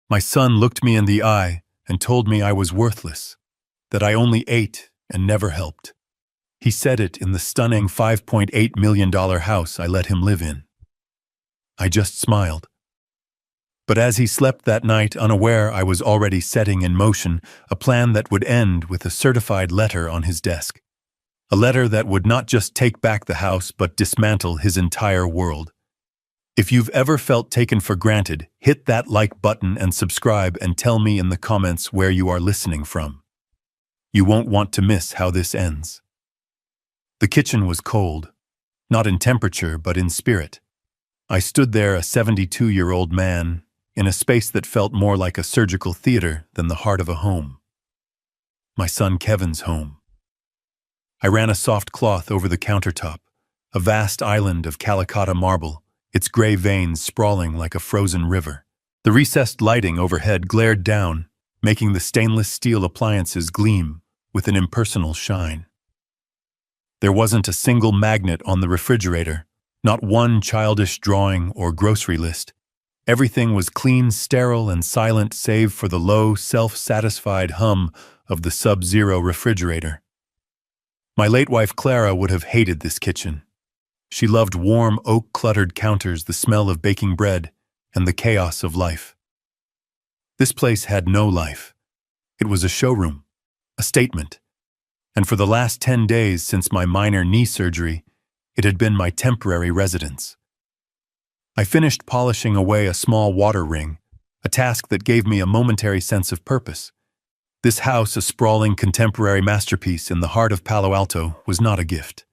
My son looked me in the eye and told me I was worthless, that I only ate and never helped. He said it in the stunning $5.8 million house I let him live in. I just smiled. But as he slept that night, unaware I was already setting in motion a plan that would end with a certified letter on his desk. A letter that would not just take back the house, but dismantle his entire world. If you've ever felt taken for granted, hit that like button and subscribe and tell me in the comments where you are listening from. You won't want to miss how this ends. The kitchen was cold, not in temperature but in spirit. I stood there, a 72-year-old man, in a space that felt more like a surgical theater than the heart of a home. My son Kevin's home. I ran a soft cloth over the countertop, a vast island of Calicotta marble, its gray veins sprawling like a frozen river. The recessed lighting overhead glared down, making the stainless steel appliances gleam with an impersonal shine. There wasn't a single magnet on the refrigerator, not one childish drawing or grocery list. Everything was clean, sterile, and silent save for the low, self-satisfied hum of the Sub-Zero refrigerator. My late wife Clara would have hated this kitchen. She loved warm, oak-cluttered counters, the smell of baking bread, and the chaos of life. This place had no life. It was a showroom, a statement. And for the last 10 days since my minor knee surgery, it had been my temporary residence. I finished polishing away a small water ring, a task that gave me a momentary sense of purpose. This house, a sprawling contemporary masterpiece in the heart of Palo Alto, was not a gift.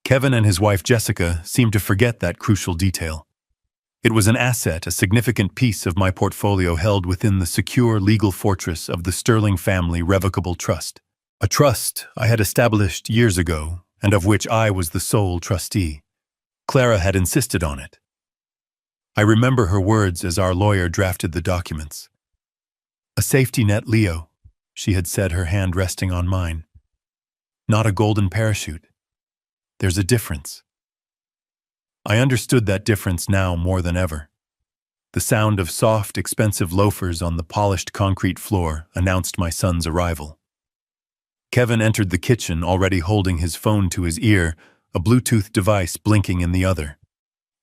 Kevin and his wife Jessica seemed to forget that crucial detail. It was an asset, a significant piece of my portfolio held within the secure legal fortress of the Sterling Family Revocable Trust. A trust I had established years ago, and of which I was the sole trustee. Clara had insisted on it. I remember her words as our lawyer drafted the documents. "A safety net, Leo," she had said, her hand resting on mine. "Not a golden parachute. There's a difference." I understood that difference now more than ever. The sound of soft, expensive loafers on the polished concrete floor announced my son's arrival. Kevin entered the kitchen, already holding his phone to his ear, a Bluetooth device blinking in the other.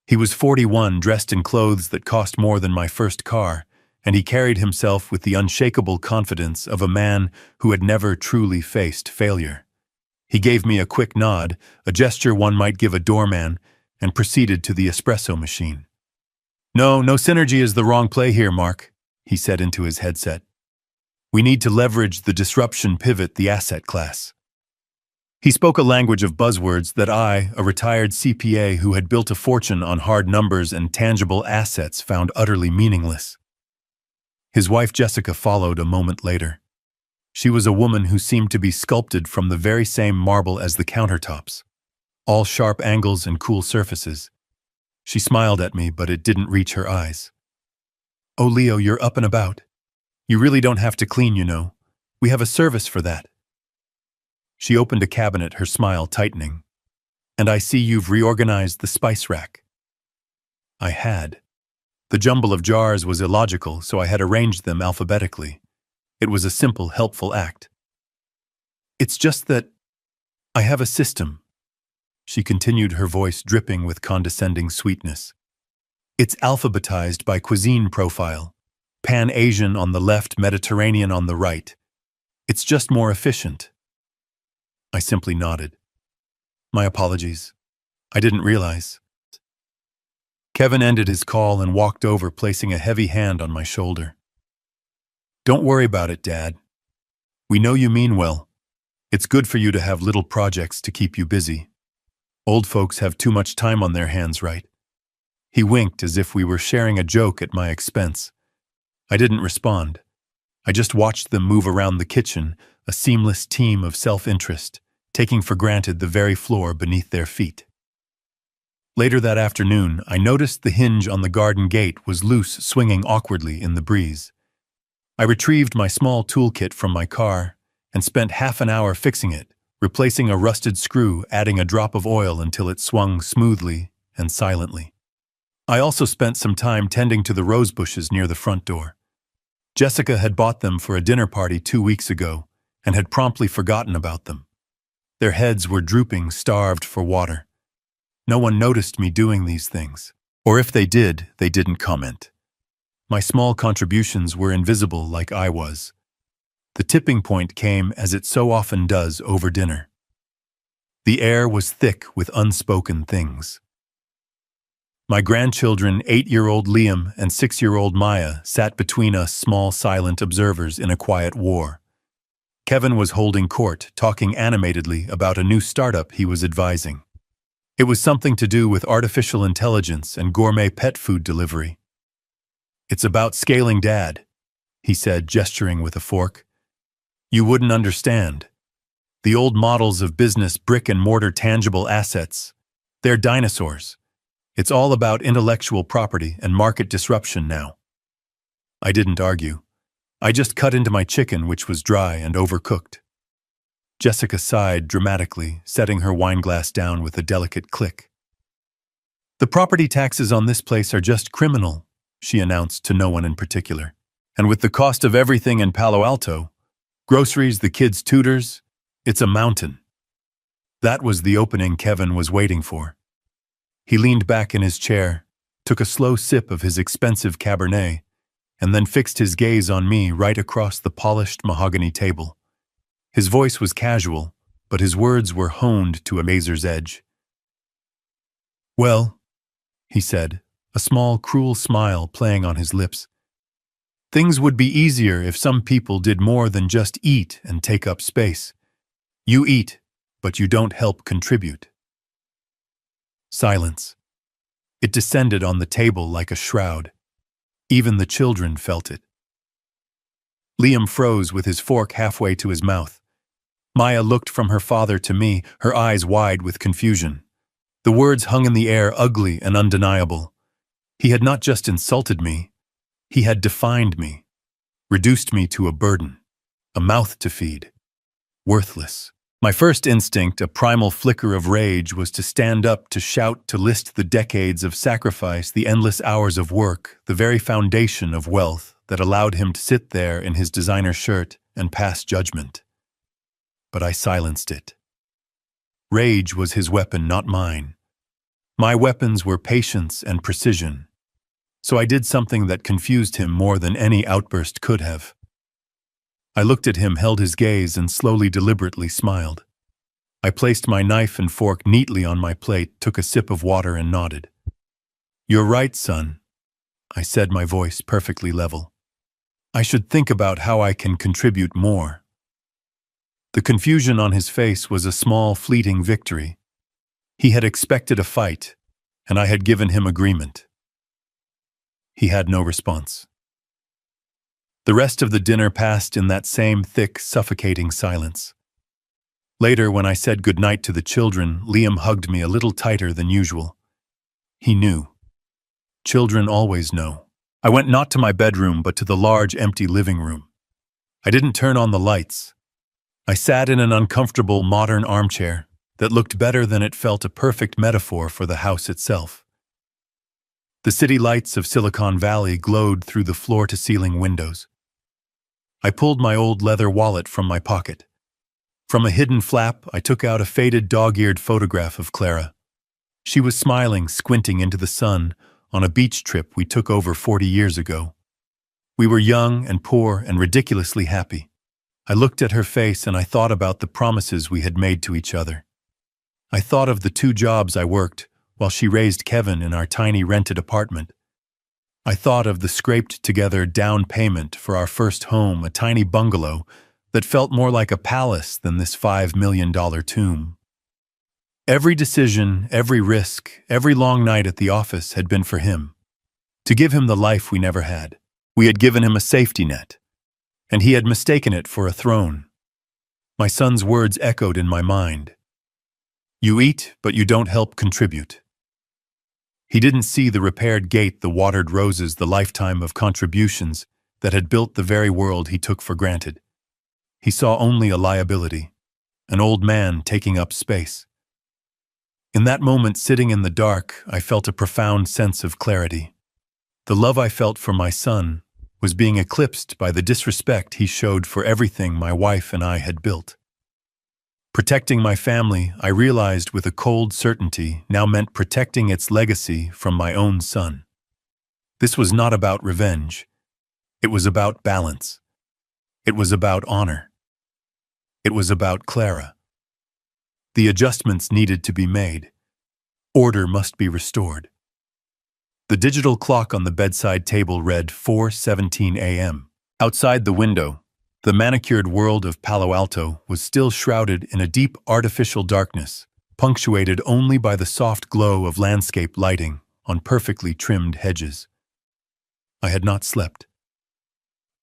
He was 41, dressed in clothes that cost more than my first car, and he carried himself with the unshakable confidence of a man who had never truly faced failure. He gave me a quick nod, a gesture one might give a doorman, and proceeded to the espresso machine. No synergy is the wrong play here, Mark," he said into his headset. "We need to leverage the disruption pivot, the asset class." He spoke a language of buzzwords that I, a retired CPA who had built a fortune on hard numbers and tangible assets, found utterly meaningless. His wife Jessica followed a moment later. She was a woman who seemed to be sculpted from the very same marble as the countertops, all sharp angles and cool surfaces. She smiled at me, but it didn't reach her eyes. "Oh, Leo, you're up and about. You really don't have to clean, you know. We have a service for that." She opened a cabinet, her smile tightening. "And I see you've reorganized the spice rack." I had. The jumble of jars was illogical, so I had arranged them alphabetically. It was a simple, helpful act. "It's just that I have a system," she continued, her voice dripping with condescending sweetness. "It's alphabetized by cuisine profile. Pan-Asian on the left, Mediterranean on the right. It's just more efficient." I simply nodded. "My apologies. I didn't realize." Kevin ended his call and walked over, placing a heavy hand on my shoulder. "Don't worry about it, Dad. We know you mean well. It's good for you to have little projects to keep you busy. Old folks have too much time on their hands, right?" He winked as if we were sharing a joke at my expense. I didn't respond. I just watched them move around the kitchen, a seamless team of self-interest, taking for granted the very floor beneath their feet. Later that afternoon, I noticed the hinge on the garden gate was loose, swinging awkwardly in the breeze. I retrieved my small toolkit from my car and spent half an hour fixing it, replacing a rusted screw, adding a drop of oil until it swung smoothly and silently. I also spent some time tending to the rose bushes near the front door. Jessica had bought them for a dinner party 2 weeks ago and had promptly forgotten about them. Their heads were drooping, starved for water. No one noticed me doing these things. Or if they did, they didn't comment. My small contributions were invisible like I was. The tipping point came, as it so often does, over dinner. The air was thick with unspoken things. My grandchildren, 8-year-old Liam and 6-year-old Maya, sat between us, small, silent observers in a quiet war. Kevin was holding court, talking animatedly about a new startup he was advising. It was something to do with artificial intelligence and gourmet pet food delivery. "It's about scaling, Dad," he said, gesturing with a fork. "You wouldn't understand. The old models of business, brick and mortar tangible assets, they're dinosaurs. It's all about intellectual property and market disruption now." I didn't argue. I just cut into my chicken, which was dry and overcooked. Jessica sighed dramatically, setting her wineglass down with a delicate click. "The property taxes on this place are just criminal," she announced to no one in particular. "And with the cost of everything in Palo Alto, groceries, the kids' tutors, it's a mountain." That was the opening Kevin was waiting for. He leaned back in his chair, took a slow sip of his expensive Cabernet, and then fixed his gaze on me right across the polished mahogany table. His voice was casual, but his words were honed to a razor's edge. "Well," he said, a small, cruel smile playing on his lips, "things would be easier if some people did more than just eat and take up space. You eat, but you don't help contribute." Silence. It descended on the table like a shroud. Even the children felt it. Liam froze with his fork halfway to his mouth. Maya looked from her father to me, her eyes wide with confusion. The words hung in the air, ugly and undeniable. He had not just insulted me, he had defined me, reduced me to a burden, a mouth to feed, worthless. My first instinct, a primal flicker of rage, was to stand up, to shout, to list the decades of sacrifice, the endless hours of work, the very foundation of wealth that allowed him to sit there in his designer shirt and pass judgment. But I silenced it. Rage was his weapon, not mine. My weapons were patience and precision. So I did something that confused him more than any outburst could have. I looked at him, held his gaze, and slowly, deliberately smiled. I placed my knife and fork neatly on my plate, took a sip of water, and nodded. "You're right, son," I said, my voice perfectly level. "I should think about how I can contribute more." The confusion on his face was a small, fleeting victory. He had expected a fight, and I had given him agreement. He had no response. The rest of the dinner passed in that same thick, suffocating silence. Later, when I said goodnight to the children, Liam hugged me a little tighter than usual. He knew. Children always know. I went not to my bedroom, but to the large, empty living room. I didn't turn on the lights. I sat in an uncomfortable, modern armchair that looked better than it felt, a perfect metaphor for the house itself. The city lights of Silicon Valley glowed through the floor-to-ceiling windows. I pulled my old leather wallet from my pocket. From a hidden flap, I took out a faded, dog-eared photograph of Clara. She was smiling, squinting into the sun, on a beach trip we took over 40 years ago. We were young and poor and ridiculously happy. I looked at her face and I thought about the promises we had made to each other. I thought of the 2 jobs I worked while she raised Kevin in our tiny rented apartment. I thought of the scraped-together down payment for our first home, a tiny bungalow that felt more like a palace than this $5 million tomb. Every decision, every risk, every long night at the office had been for him. To give him the life we never had. We had given him a safety net, and he had mistaken it for a throne. My son's words echoed in my mind. "You eat, but you don't help contribute." He didn't see the repaired gate, the watered roses, the lifetime of contributions that had built the very world he took for granted. He saw only a liability, an old man taking up space. In that moment, sitting in the dark, I felt a profound sense of clarity. The love I felt for my son was being eclipsed by the disrespect he showed for everything my wife and I had built. Protecting my family, I realized with a cold certainty, now meant protecting its legacy from my own son. This was not about revenge. It was about balance. It was about honor. It was about Clara. The adjustments needed to be made. Order must be restored. The digital clock on the bedside table read 4:17 a.m. Outside the window, the manicured world of Palo Alto was still shrouded in a deep artificial darkness, punctuated only by the soft glow of landscape lighting on perfectly trimmed hedges. I had not slept.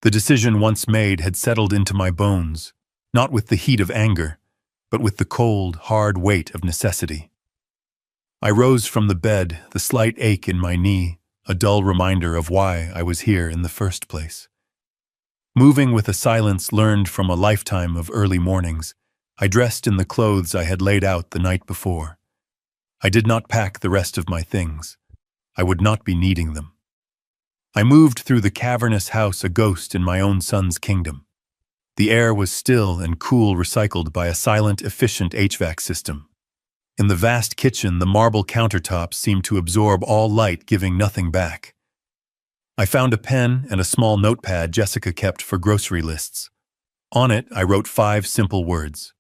The decision once made had settled into my bones, not with the heat of anger, but with the cold, hard weight of necessity. I rose from the bed, the slight ache in my knee, a dull reminder of why I was here in the first place. Moving with a silence learned from a lifetime of early mornings, I dressed in the clothes I had laid out the night before. I did not pack the rest of my things. I would not be needing them. I moved through the cavernous house a ghost in my own son's kingdom. The air was still and cool, recycled by a silent, efficient HVAC system. In the vast kitchen, the marble countertops seemed to absorb all light, giving nothing back. I found a pen and a small notepad Jessica kept for grocery lists. On it, I wrote 5 simple words.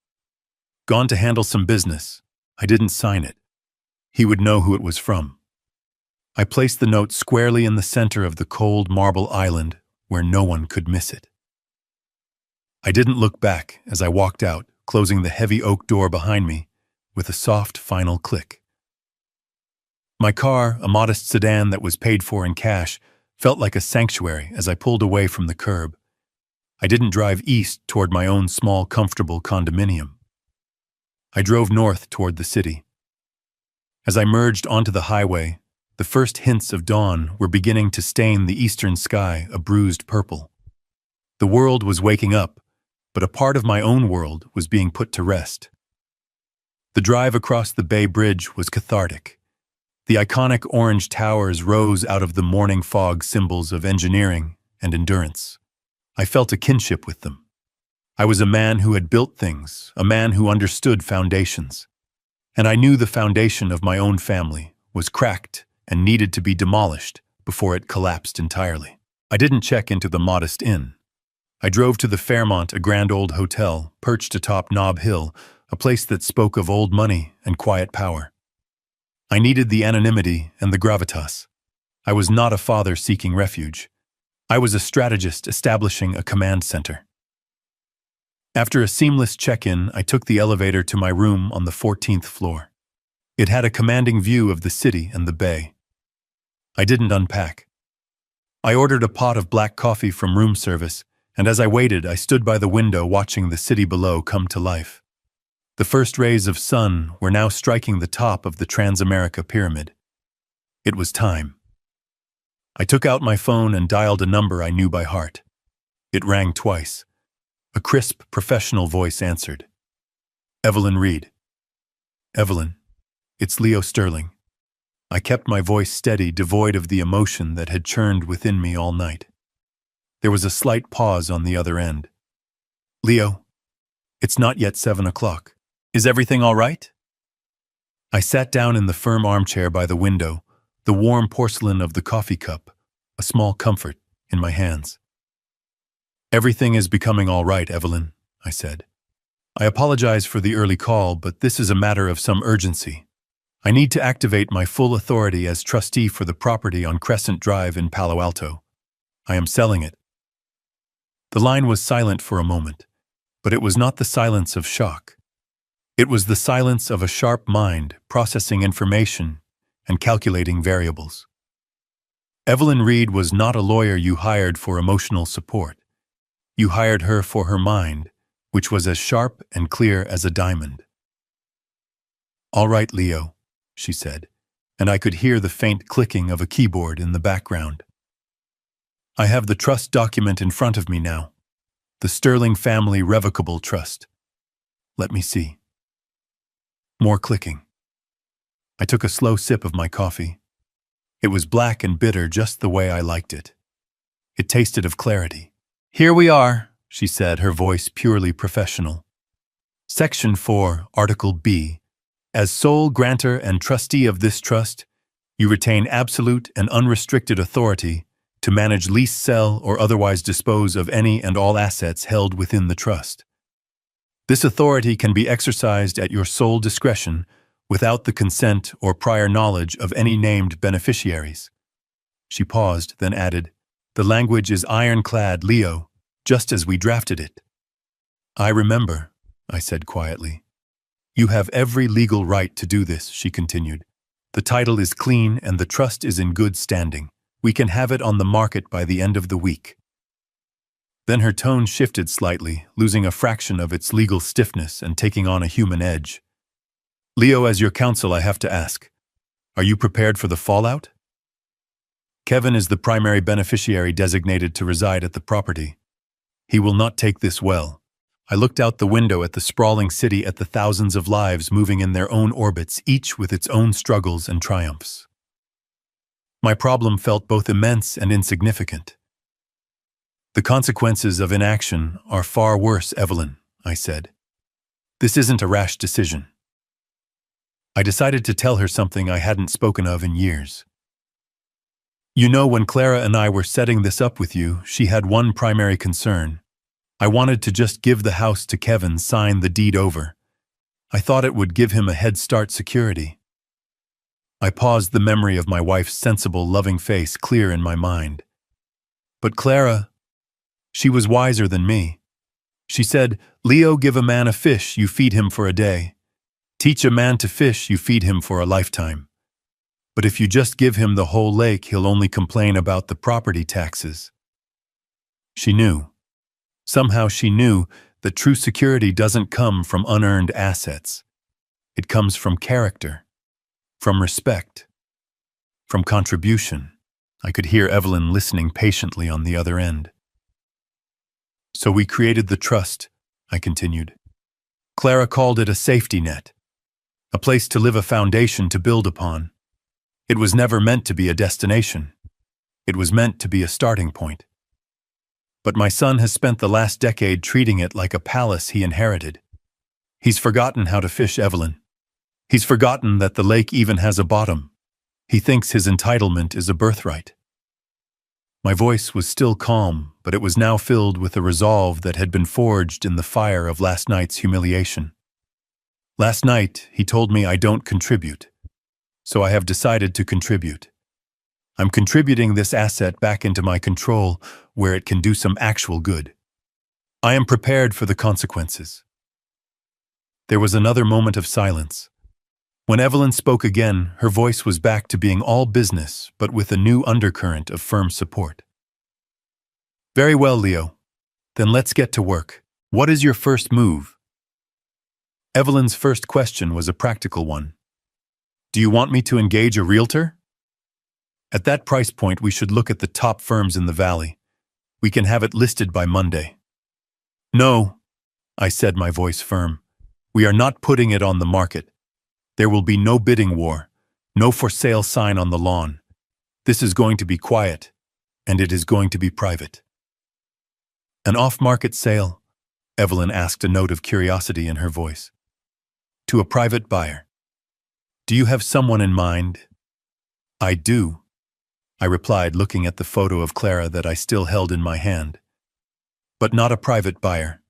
Gone to handle some business. I didn't sign it. He would know who it was from. I placed the note squarely in the center of the cold marble island where no one could miss it. I didn't look back as I walked out, closing the heavy oak door behind me with a soft final click. My car, a modest sedan that was paid for in cash, felt like a sanctuary as I pulled away from the curb. I didn't drive east toward my own small, comfortable condominium. I drove north toward the city. As I merged onto the highway, the first hints of dawn were beginning to stain the eastern sky a bruised purple. The world was waking up, but a part of my own world was being put to rest. The drive across the Bay Bridge was cathartic. The iconic orange towers rose out of the morning fog, symbols of engineering and endurance. I felt a kinship with them. I was a man who had built things, a man who understood foundations. And I knew the foundation of my own family was cracked and needed to be demolished before it collapsed entirely. I didn't check into the modest inn. I drove to the Fairmont, a grand old hotel perched atop Nob Hill, a place that spoke of old money and quiet power. I needed the anonymity and the gravitas. I was not a father seeking refuge. I was a strategist establishing a command center. After a seamless check-in, I took the elevator to my room on the 14th floor. It had a commanding view of the city and the bay. I didn't unpack. I ordered a pot of black coffee from room service, and as I waited, I stood by the window watching the city below come to life. The first rays of sun were now striking the top of the Transamerica Pyramid. It was time. I took out my phone and dialed a number I knew by heart. It rang twice. A crisp, professional voice answered. Evelyn Reed. Evelyn, it's Leo Sterling. I kept my voice steady, devoid of the emotion that had churned within me all night. There was a slight pause on the other end. Leo, it's not yet 7 o'clock. Is everything all right? I sat down in the firm armchair by the window, the warm porcelain of the coffee cup, a small comfort, in my hands. Everything is becoming all right, Evelyn, I said. I apologize for the early call, but this is a matter of some urgency. I need to activate my full authority as trustee for the property on Crescent Drive in Palo Alto. I am selling it. The line was silent for a moment, but it was not the silence of shock. It was the silence of a sharp mind processing information and calculating variables. Evelyn Reed was not a lawyer you hired for emotional support. You hired her for her mind, which was as sharp and clear as a diamond. All right, Leo, she said, and I could hear the faint clicking of a keyboard in the background. I have the trust document in front of me now. The Sterling Family Revocable Trust. Let me see. More clicking. I took a slow sip of my coffee. It was black and bitter, just the way I liked it. It tasted of clarity. "Here we are," she said, her voice purely professional. Section 4, Article B. As sole grantor and trustee of this trust, you retain absolute and unrestricted authority to manage, lease, sell, or otherwise dispose of any and all assets held within the trust. This authority can be exercised at your sole discretion without the consent or prior knowledge of any named beneficiaries. She paused, then added, "The language is ironclad, Leo, just as we drafted it." "I remember," I said quietly. "You have every legal right to do this," she continued. "The title is clean and the trust is in good standing. We can have it on the market by the end of the week." Then her tone shifted slightly, losing a fraction of its legal stiffness and taking on a human edge. "Leo, as your counsel, I have to ask, are you prepared for the fallout? Kevin is the primary beneficiary designated to reside at the property. He will not take this well." I looked out the window at the sprawling city, at the thousands of lives moving in their own orbits, each with its own struggles and triumphs. My problem felt both immense and insignificant. "The consequences of inaction are far worse, Evelyn," I said. "This isn't a rash decision." I decided to tell her something I hadn't spoken of in years. "You know, when Clara and I were setting this up with you, she had one primary concern. I wanted to just give the house to Kevin, sign the deed over. I thought it would give him a head start, security." I paused, the memory of my wife's sensible, loving face clear in my mind. "But Clara, she was wiser than me. She said, 'Leo, give a man a fish, you feed him for a day. Teach a man to fish, you feed him for a lifetime. But if you just give him the whole lake, he'll only complain about the property taxes.'" She knew. Somehow she knew that true security doesn't come from unearned assets. It comes from character, from respect, from contribution. I could hear Evelyn listening patiently on the other end. "So we created the trust," I continued. "Clara called it a safety net, a place to live, a foundation to build upon. It was never meant to be a destination. It was meant to be a starting point. But my son has spent the last decade treating it like a palace he inherited. He's forgotten how to fish, Evelyn. He's forgotten that the lake even has a bottom. He thinks his entitlement is a birthright." My voice was still calm, but it was now filled with a resolve that had been forged in the fire of last night's humiliation. "Last night, he told me I don't contribute. So I have decided to contribute. I'm contributing this asset back into my control where it can do some actual good. I am prepared for the consequences." There was another moment of silence. When Evelyn spoke again, her voice was back to being all business, but with a new undercurrent of firm support. "Very well, Leo. Then let's get to work. What is your first move?" Evelyn's first question was a practical one. "Do you want me to engage a realtor? At that price point, we should look at the top firms in the valley. We can have it listed by Monday." "No," I said, my voice firm. "We are not putting it on the market. There will be no bidding war, no for sale sign on the lawn. This is going to be quiet, and it is going to be private." "An off-market sale?" Evelyn asked, a note of curiosity in her voice. "To a private buyer. Do you have someone in mind?" "I do," I replied, looking at the photo of Clara that I still held in my hand. "But not a private buyer.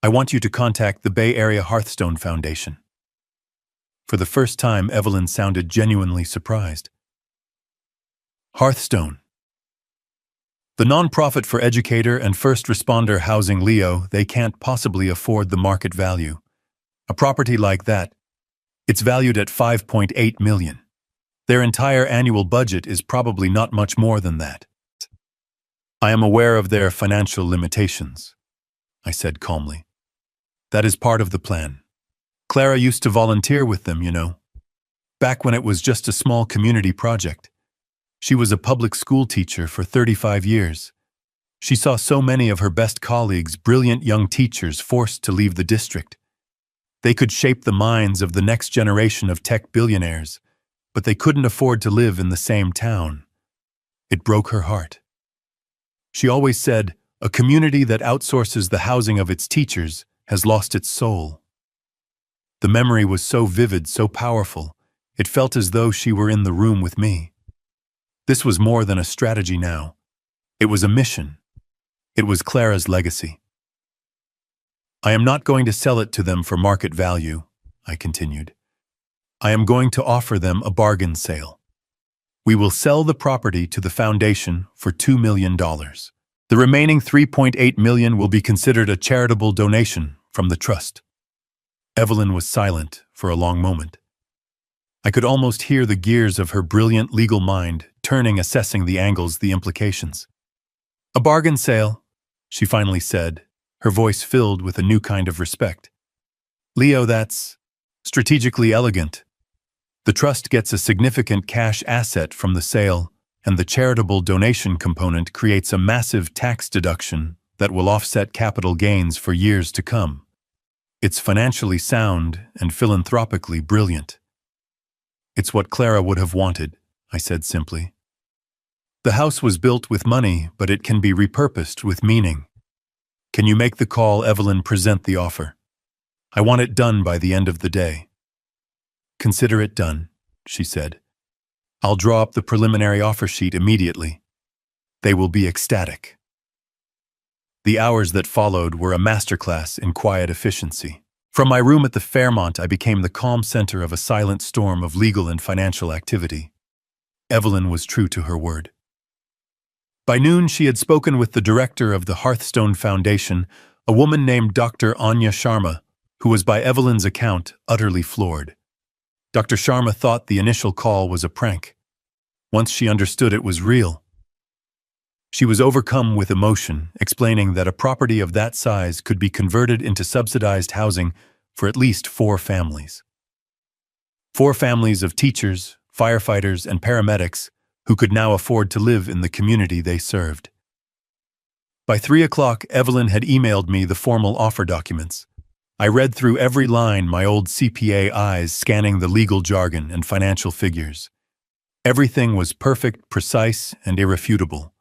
I want you to contact the Bay Area Hearthstone Foundation." For the first time, Evelyn sounded genuinely surprised. "Hearthstone? The nonprofit for educator and first responder housing, Leo. They can't possibly afford the market value. A property like that, it's valued at $5.8 million. Their entire annual budget is probably not much more than that. I am aware of their financial limitations," I said calmly. "That is part of the plan. Clara used to volunteer with them, you know. Back when it was just a small community project. She was a public school teacher for 35 years. She saw so many of her best colleagues, brilliant young teachers, forced to leave the district. They could shape the minds of the next generation of tech billionaires, but they couldn't afford to live in the same town. It broke her heart. She always said, "A community that outsources the housing of its teachers has lost its soul." The memory was so vivid, so powerful, it felt as though she were in the room with me. This was more than a strategy now. It was a mission. It was Clara's legacy. "I am not going to sell it to them for market value," I continued. "I am going to offer them a bargain sale. We will sell the property to the foundation for $2 million. The remaining $3.8 million will be considered a charitable donation from the trust." Evelyn was silent for a long moment. I could almost hear the gears of her brilliant legal mind turning, assessing the angles, the implications. "A bargain sale," she finally said, her voice filled with a new kind of respect. "Leo, that's strategically elegant. The trust gets a significant cash asset from the sale, and the charitable donation component creates a massive tax deduction that will offset capital gains for years to come. It's financially sound and philanthropically brilliant." "It's what Clara would have wanted," I said simply. "The house was built with money, but it can be repurposed with meaning. Can you make the call, Evelyn, present the offer? I want it done by the end of the day." "Consider it done," she said. "I'll draw up the preliminary offer sheet immediately. They will be ecstatic." The hours that followed were a masterclass in quiet efficiency. From my room at the Fairmont, I became the calm center of a silent storm of legal and financial activity. Evelyn was true to her word. By noon, she had spoken with the director of the Hearthstone Foundation, a woman named Dr. Anya Sharma, who was, by Evelyn's account, utterly floored. Dr. Sharma thought the initial call was a prank. Once she understood it was real, she was overcome with emotion, explaining that a property of that size could be converted into subsidized housing for at least 4 families. 4 families of teachers, firefighters, and paramedics who could now afford to live in the community they served. By 3 o'clock, Evelyn had emailed me the formal offer documents. I read through every line, my old CPA eyes scanning the legal jargon and financial figures. Everything was perfect, precise, and irrefutable.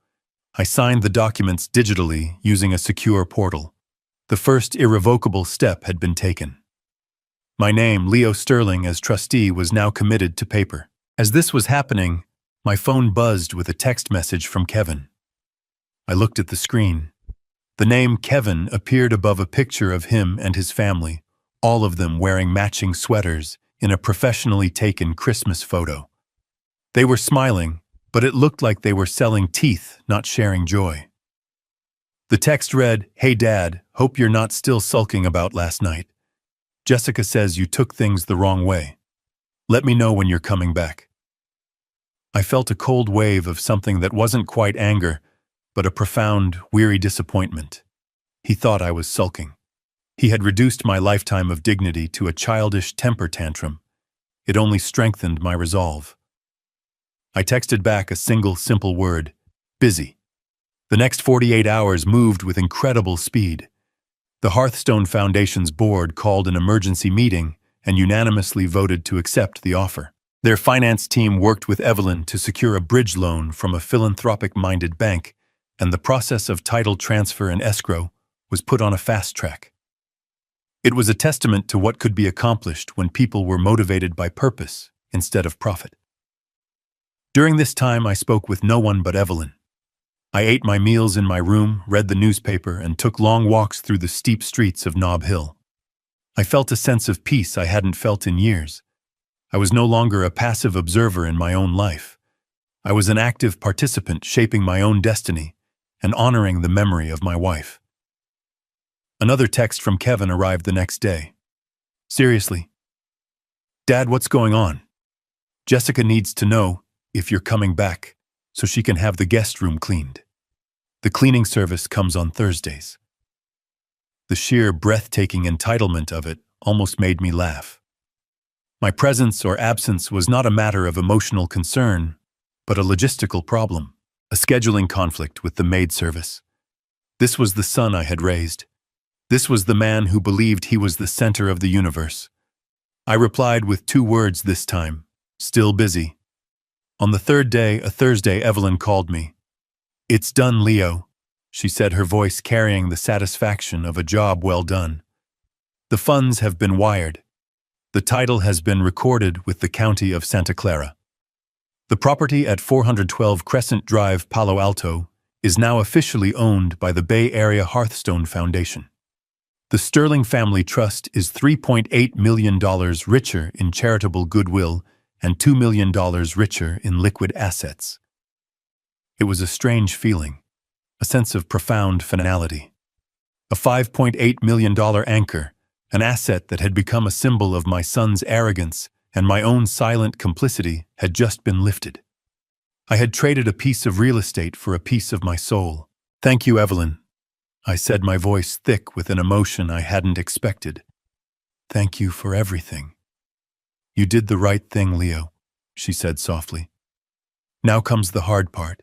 I signed the documents digitally using a secure portal. The first irrevocable step had been taken. My name, Leo Sterling, as trustee, was now committed to paper. As this was happening, my phone buzzed with a text message from Kevin. I looked at the screen. The name Kevin appeared above a picture of him and his family, all of them wearing matching sweaters in a professionally taken Christmas photo. They were smiling, but it looked like they were selling teeth, not sharing joy. The text read, "Hey Dad, hope you're not still sulking about last night. Jessica says you took things the wrong way. Let me know when you're coming back." I felt a cold wave of something that wasn't quite anger, but a profound, weary disappointment. He thought I was sulking. He had reduced my lifetime of dignity to a childish temper tantrum. It only strengthened my resolve. I texted back a single, simple word: busy. The next 48 hours moved with incredible speed. The Hearthstone Foundation's board called an emergency meeting and unanimously voted to accept the offer. Their finance team worked with Evelyn to secure a bridge loan from a philanthropic-minded bank, and the process of title transfer and escrow was put on a fast track. It was a testament to what could be accomplished when people were motivated by purpose instead of profit. During this time, I spoke with no one but Evelyn. I ate my meals in my room, read the newspaper, and took long walks through the steep streets of Nob Hill. I felt a sense of peace I hadn't felt in years. I was no longer a passive observer in my own life. I was an active participant shaping my own destiny and honoring the memory of my wife. Another text from Kevin arrived the next day. "Seriously, Dad, what's going on? Jessica needs to know if you're coming back so she can have the guest room cleaned. The cleaning service comes on Thursdays." The sheer breathtaking entitlement of it almost made me laugh. My presence or absence was not a matter of emotional concern, but a logistical problem, a scheduling conflict with the maid service. This was the son I had raised. This was the man who believed he was the center of the universe. I replied with 2 words this time: still busy. On the 3rd day, a Thursday, Evelyn called me. "It's done, Leo. she said, her voice carrying the satisfaction of a job well done. The funds have been wired. The title has been recorded with the County of Santa Clara. The property at 412 Crescent Drive, Palo Alto, is now officially owned by the Bay Area Hearthstone Foundation. The Sterling Family Trust is $3.8 million richer in charitable goodwill and $2 million richer in liquid assets. It was a strange feeling, a sense of profound finality. A $5.8 million anchor, an asset that had become a symbol of my son's arrogance and my own silent complicity, had just been lifted. I had traded a piece of real estate for a piece of my soul. "Thank you, Evelyn," I said, my voice thick with an emotion I hadn't expected. "Thank you for everything." "You did the right thing, Leo," she said softly. "Now comes the hard part.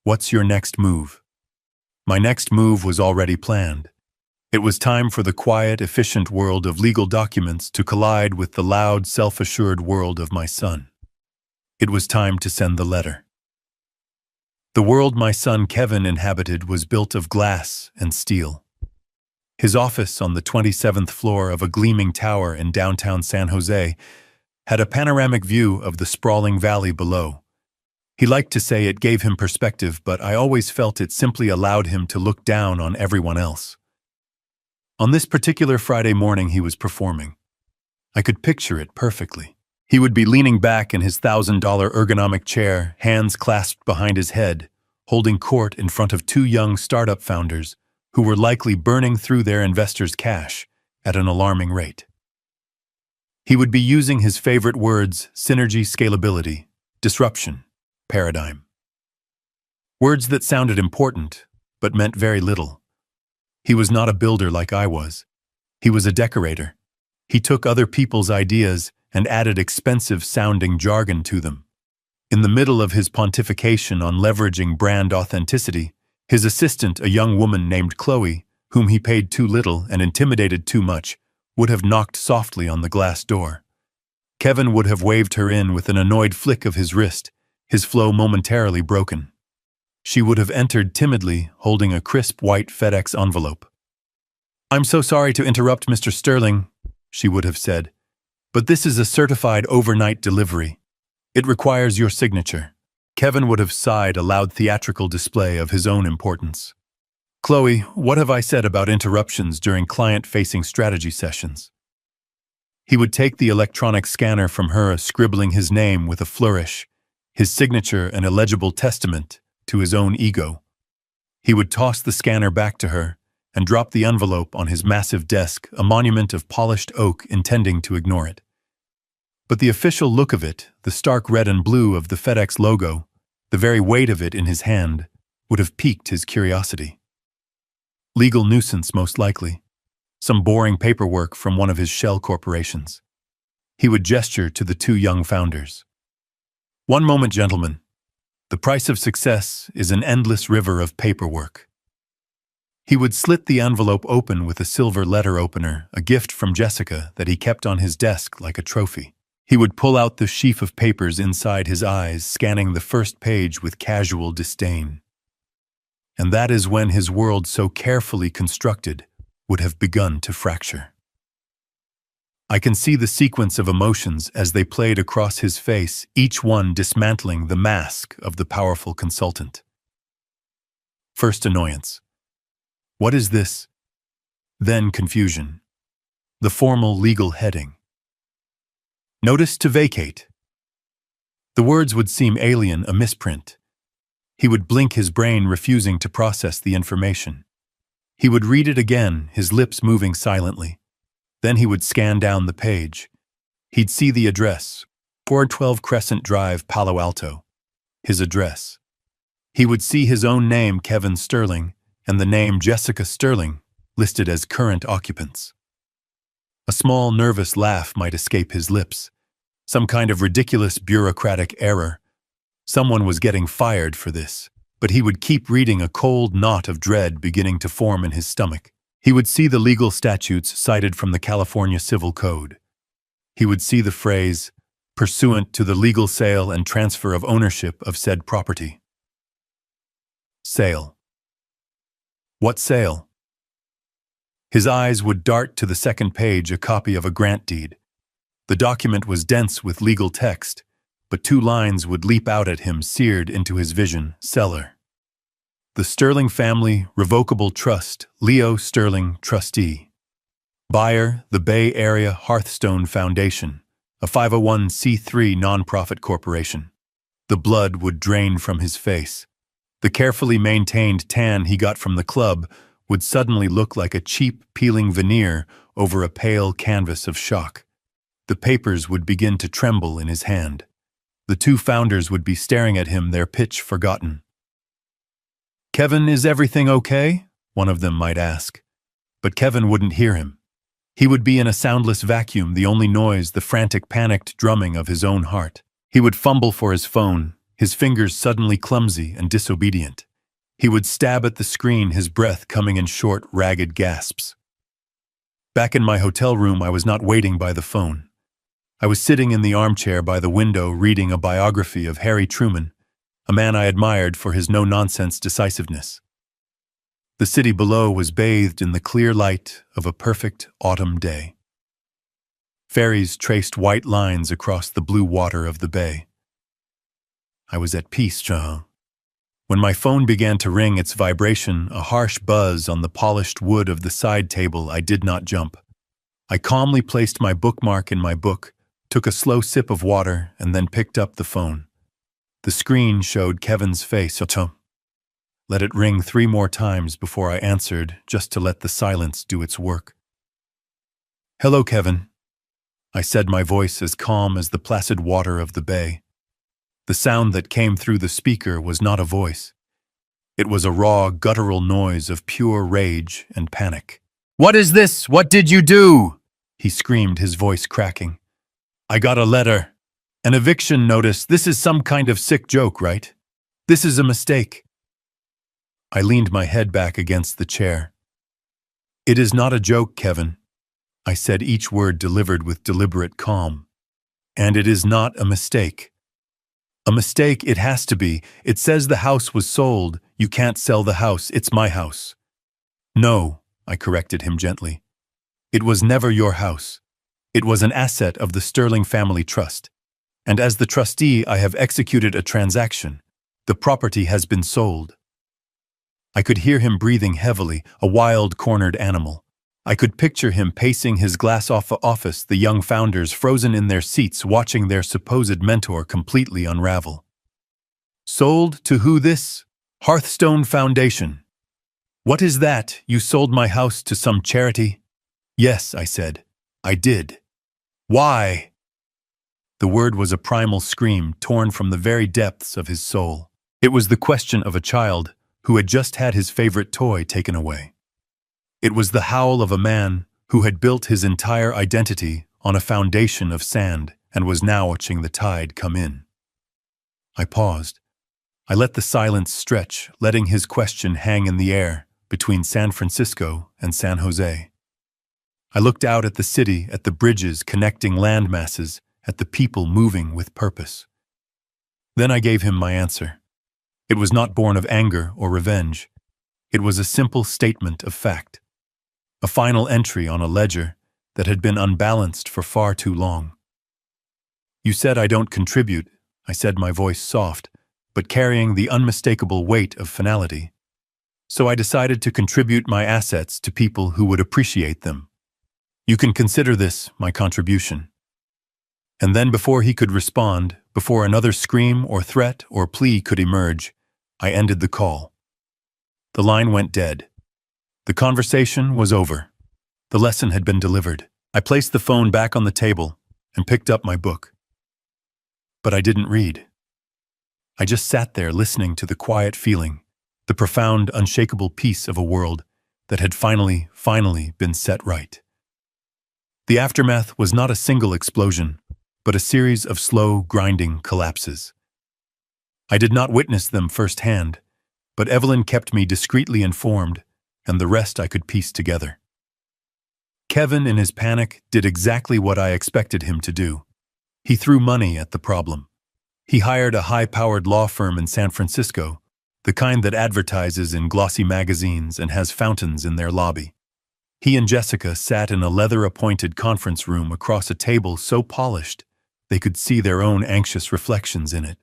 What's your next move?" My next move was already planned. It was time for the quiet, efficient world of legal documents to collide with the loud, self-assured world of my son. It was time to send the letter. The world my son Kevin inhabited was built of glass and steel. His office on the 27th floor of a gleaming tower in downtown San Jose had a panoramic view of the sprawling valley below. He liked to say it gave him perspective, but I always felt it simply allowed him to look down on everyone else. On this particular Friday morning he was performing. I could picture it perfectly. He would be leaning back in his $1,000 ergonomic chair, hands clasped behind his head, holding court in front of two young startup founders who were likely burning through their investors' cash at an alarming rate. He would be using his favorite words: synergy, scalability, disruption, paradigm. Words that sounded important, but meant very little. He was not a builder like I was. He was a decorator. He took other people's ideas and added expensive-sounding jargon to them. In the middle of his pontification on leveraging brand authenticity, his assistant, a young woman named Chloe, whom he paid too little and intimidated too much, would have knocked softly on the glass door. Kevin would have waved her in with an annoyed flick of his wrist, his flow momentarily broken. She would have entered timidly, holding a crisp white FedEx envelope. "I'm so sorry to interrupt, Mr. Sterling," she would have said, "but this is a certified overnight delivery. It requires your signature." Kevin would have sighed, a loud theatrical display of his own importance. "Chloe, what have I said about interruptions during client-facing strategy sessions?" He would take the electronic scanner from her, scribbling his name with a flourish, his signature an illegible testament to his own ego. He would toss the scanner back to her and drop the envelope on his massive desk, a monument of polished oak, intending to ignore it. But the official look of it, the stark red and blue of the FedEx logo, the very weight of it in his hand, would have piqued his curiosity. Legal nuisance, most likely. Some boring paperwork from one of his shell corporations. He would gesture to the two young founders. "One moment, gentlemen. The price of success is an endless river of paperwork." He would slit the envelope open with a silver letter opener, a gift from Jessica that he kept on his desk like a trophy. He would pull out the sheaf of papers inside his eyes, scanning the first page with casual disdain. And that is when his world, so carefully constructed, would have begun to fracture. I can see the sequence of emotions as they played across his face, each one dismantling the mask of the powerful consultant. First, annoyance. What is this? Then confusion. The formal legal heading. Notice to vacate. The words would seem alien, a misprint. He would blink his brain, refusing to process the information. He would read it again, his lips moving silently. Then he would scan down the page. He'd see the address, 412 Crescent Drive, Palo Alto. His address. He would see his own name, Kevin Sterling, and the name Jessica Sterling, listed as current occupants. A small, nervous laugh might escape his lips. Some kind of ridiculous bureaucratic error. Someone was getting fired for this, but he would keep reading, a cold knot of dread beginning to form in his stomach. He would see the legal statutes cited from the California Civil Code. He would see the phrase, "pursuant to the legal sale and transfer of ownership of said property." Sale. What sale? His eyes would dart to the second page, a copy of a grant deed. The document was dense with legal text, but 2 lines would leap out at him, seared into his vision. Seller. The Sterling Family Revocable Trust, Leo Sterling, trustee. Buyer, the Bay Area Hearthstone Foundation, a 501c3 nonprofit corporation. The blood would drain from his face. The carefully maintained tan he got from the club would suddenly look like a cheap, peeling veneer over a pale canvas of shock. The papers would begin to tremble in his hand. The 2 founders would be staring at him, their pitch forgotten. "Kevin, is everything okay?" one of them might ask. But Kevin wouldn't hear him. He would be in a soundless vacuum, the only noise the frantic, panicked drumming of his own heart. He would fumble for his phone, his fingers suddenly clumsy and disobedient. He would stab at the screen, his breath coming in short, ragged gasps. Back in my hotel room, I was not waiting by the phone. I was sitting in the armchair by the window reading a biography of Harry Truman, a man I admired for his no-nonsense decisiveness. The city below was bathed in the clear light of a perfect autumn day. Ferries traced white lines across the blue water of the bay. I was at peace, Jean. When my phone began to ring, its vibration, a harsh buzz on the polished wood of the side table, I did not jump. I calmly placed my bookmark in my book, took a slow sip of water, and then picked up the phone. The screen showed Kevin's face. Let it ring 3 more times before I answered, just to let the silence do its work. "Hello, Kevin," I said, my voice as calm as the placid water of the bay. The sound that came through the speaker was not a voice. It was a raw, guttural noise of pure rage and panic. "What is this? What did you do?" he screamed, his voice cracking. "I got a letter. An eviction notice. This is some kind of sick joke, right? This is a mistake." I leaned my head back against the chair. "It is not a joke, Kevin," I said, each word delivered with deliberate calm. "And it is not a mistake. A mistake it has to be. It says the house was sold. You can't sell the house. It's my house." "No," I corrected him gently. "It was never your house. It was an asset of the Sterling Family Trust. And as the trustee, I have executed a transaction. The property has been sold." I could hear him breathing heavily, a wild, cornered animal. I could picture him pacing his glass office, the young founders frozen in their seats, watching their supposed mentor completely unravel. "Sold to who this? Hearthstone Foundation. What is that? You sold my house to some charity?" "Yes," I said. "I did." "Why?" The word was a primal scream torn from the very depths of his soul. It was the question of a child who had just had his favorite toy taken away. It was the howl of a man who had built his entire identity on a foundation of sand and was now watching the tide come in. I paused. I let the silence stretch, letting his question hang in the air between San Francisco and San Jose. I looked out at the city, at the bridges connecting land masses, at the people moving with purpose. Then I gave him my answer. It was not born of anger or revenge. It was a simple statement of fact. A final entry on a ledger that had been unbalanced for far too long. "You said I don't contribute," I said, my voice soft, but carrying the unmistakable weight of finality. "So I decided to contribute my assets to people who would appreciate them. You can consider this my contribution." And then, before he could respond, before another scream or threat or plea could emerge, I ended the call. The line went dead. The conversation was over. The lesson had been delivered. I placed the phone back on the table and picked up my book. But I didn't read. I just sat there listening to the quiet feeling, the profound, unshakable peace of a world that had finally been set right. The aftermath was not a single explosion, but a series of slow, grinding collapses. I did not witness them firsthand, but Evelyn kept me discreetly informed, and the rest I could piece together. Kevin, in his panic, did exactly what I expected him to do. He threw money at the problem. He hired a high-powered law firm in San Francisco, the kind that advertises in glossy magazines and has fountains in their lobby. He and Jessica sat in a leather-appointed conference room across a table so polished they could see their own anxious reflections in it.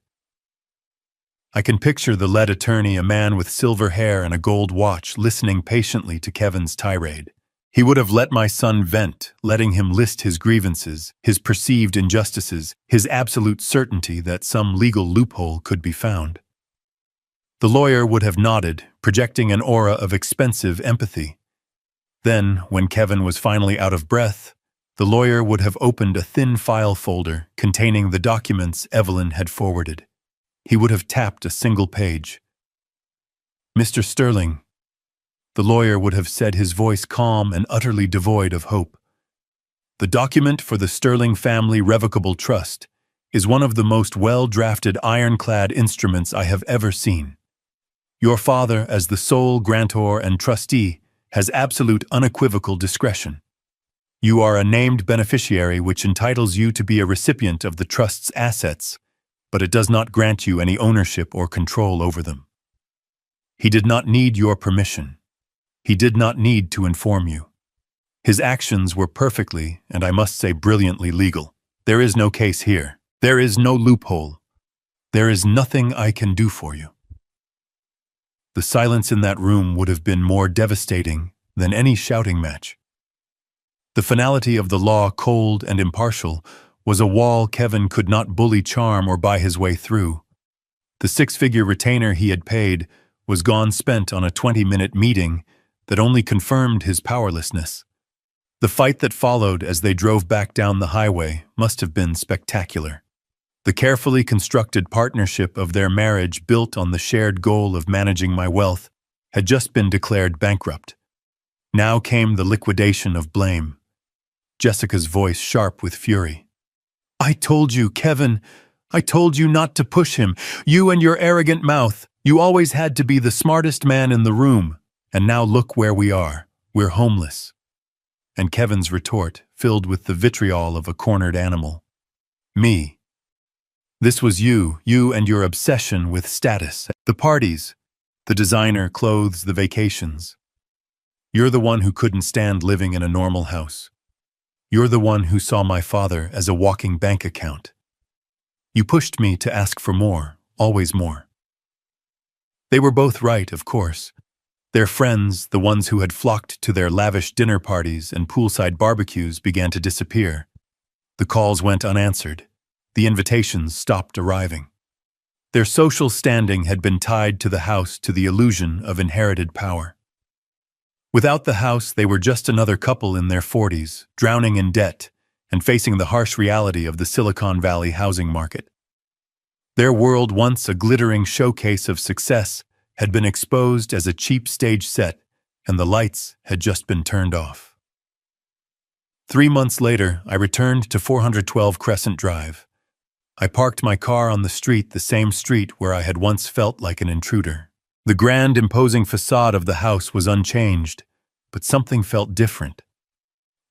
I can picture the lead attorney, a man with silver hair and a gold watch, listening patiently to Kevin's tirade. He would have let my son vent, letting him list his grievances, his perceived injustices, his absolute certainty that some legal loophole could be found. The lawyer would have nodded, projecting an aura of expensive empathy. Then, when Kevin was finally out of breath, the lawyer would have opened a thin file folder containing the documents Evelyn had forwarded. He would have tapped a single page. "Mr. Sterling," the lawyer would have said, his voice calm and utterly devoid of hope. "The document for the Sterling Family Revocable Trust is one of the most well-drafted ironclad instruments I have ever seen. Your father, as the sole grantor and trustee, has absolute unequivocal discretion. You are a named beneficiary, which entitles you to be a recipient of the trust's assets, but it does not grant you any ownership or control over them. He did not need your permission. He did not need to inform you. His actions were perfectly, and I must say brilliantly, legal. There is no case here. There is no loophole. There is nothing I can do for you." The silence in that room would have been more devastating than any shouting match. The finality of the law, cold and impartial, was a wall Kevin could not bully, charm, or buy his way through. The six-figure retainer he had paid was gone, spent on a 20-minute meeting that only confirmed his powerlessness. The fight that followed as they drove back down the highway must have been spectacular. The carefully constructed partnership of their marriage, built on the shared goal of managing my wealth, had just been declared bankrupt. Now came the liquidation of blame. Jessica's voice sharp with fury. "I told you, Kevin. I told you not to push him. You and your arrogant mouth. You always had to be the smartest man in the room. And now look where we are. We're homeless." And Kevin's retort, filled with the vitriol of a cornered animal. "Me. This was you and your obsession with status. The parties, the designer clothes, the vacations. You're the one who couldn't stand living in a normal house. You're the one who saw my father as a walking bank account. You pushed me to ask for more, always more." They were both right, of course. Their friends, the ones who had flocked to their lavish dinner parties and poolside barbecues, began to disappear. The calls went unanswered. The invitations stopped arriving. Their social standing had been tied to the house, to the illusion of inherited power. Without the house, they were just another couple in their 40s, drowning in debt and facing the harsh reality of the Silicon Valley housing market. Their world, once a glittering showcase of success, had been exposed as a cheap stage set, and the lights had just been turned off. 3 months later, I returned to 412 Crescent Drive. I parked my car on the street, the same street where I had once felt like an intruder. The grand, imposing facade of the house was unchanged, but something felt different.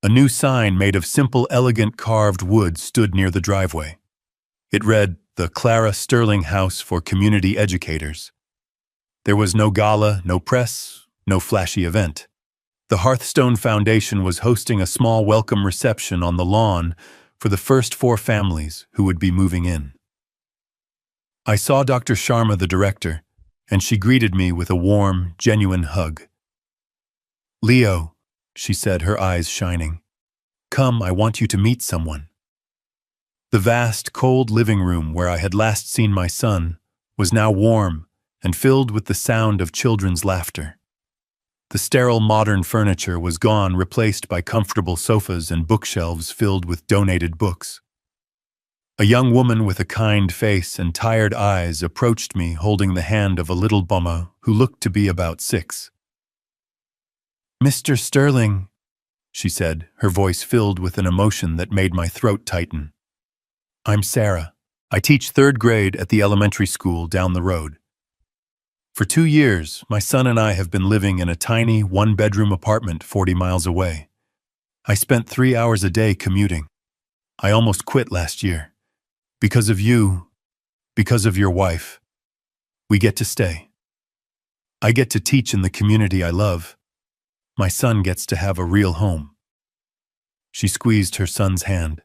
A new sign made of simple, elegant carved wood stood near the driveway. It read, "The Clara Sterling House for Community Educators." There was no gala, no press, no flashy event. The Hearthstone Foundation was hosting a small welcome reception on the lawn for the first 4 families who would be moving in. I saw Dr. Sharma, the director, and she greeted me with a warm, genuine hug. "Leo," she said, her eyes shining. "Come, I want you to meet someone." The vast, cold living room where I had last seen my son was now warm and filled with the sound of children's laughter. The sterile modern furniture was gone, replaced by comfortable sofas and bookshelves filled with donated books. A young woman with a kind face and tired eyes approached me, holding the hand of a little bummer who looked to be about 6. "Mr. Sterling," she said, her voice filled with an emotion that made my throat tighten. "I'm Sarah. I teach 3rd grade at the elementary school down the road. For 2 years, my son and I have been living in a tiny, 1-bedroom apartment 40 miles away. I spent 3 hours a day commuting. I almost quit last year. Because of you, because of your wife, we get to stay. I get to teach in the community I love. My son gets to have a real home. She squeezed her son's hand.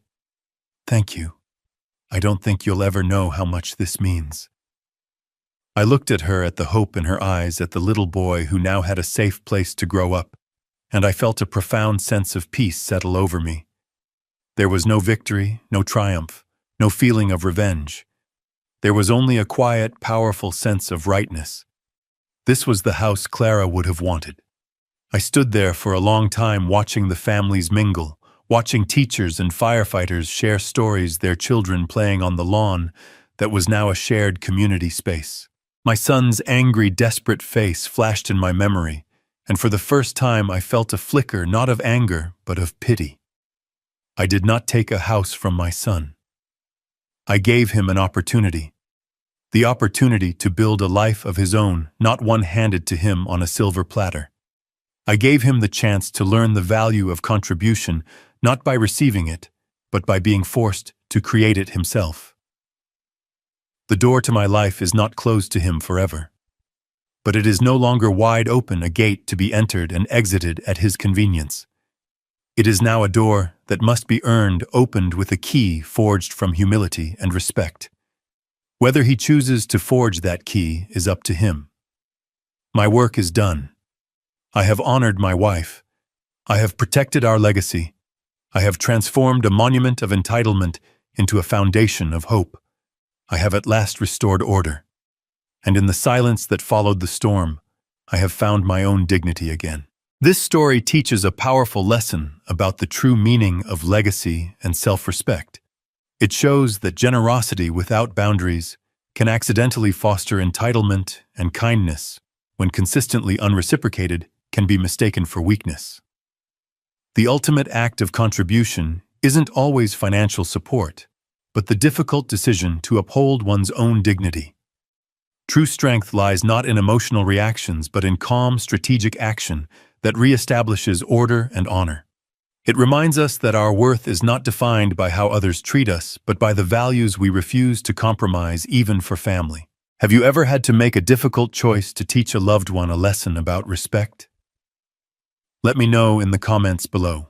Thank you. I don't think you'll ever know how much this means. I looked at her, at the hope in her eyes, at the little boy who now had a safe place to grow up, and I felt a profound sense of peace settle over me. There was no victory, no triumph, no feeling of revenge. There was only a quiet, powerful sense of rightness. This was the house Clara would have wanted. I stood there for a long time watching the families mingle, watching teachers and firefighters share stories, their children playing on the lawn that was now a shared community space. My son's angry, desperate face flashed in my memory, and for the first time I felt a flicker not of anger, but of pity. I did not take a house from my son. I gave him an opportunity. The opportunity to build a life of his own, not one handed to him on a silver platter. I gave him the chance to learn the value of contribution, not by receiving it, but by being forced to create it himself. The door to my life is not closed to him forever, but it is no longer wide open, a gate to be entered and exited at his convenience. It is now a door that must be earned, opened with a key forged from humility and respect. Whether he chooses to forge that key is up to him. My work is done. I have honored my wife. I have protected our legacy. I have transformed a monument of entitlement into a foundation of hope. I have at last restored order. And in the silence that followed the storm, I have found my own dignity again. This story teaches a powerful lesson about the true meaning of legacy and self-respect. It shows that generosity without boundaries can accidentally foster entitlement, and kindness, when consistently unreciprocated, can be mistaken for weakness. The ultimate act of contribution isn't always financial support, but the difficult decision to uphold one's own dignity. True strength lies not in emotional reactions, but in calm, strategic action that reestablishes order and honor. It reminds us that our worth is not defined by how others treat us, but by the values we refuse to compromise, even for family. Have you ever had to make a difficult choice to teach a loved one a lesson about respect? Let me know in the comments below.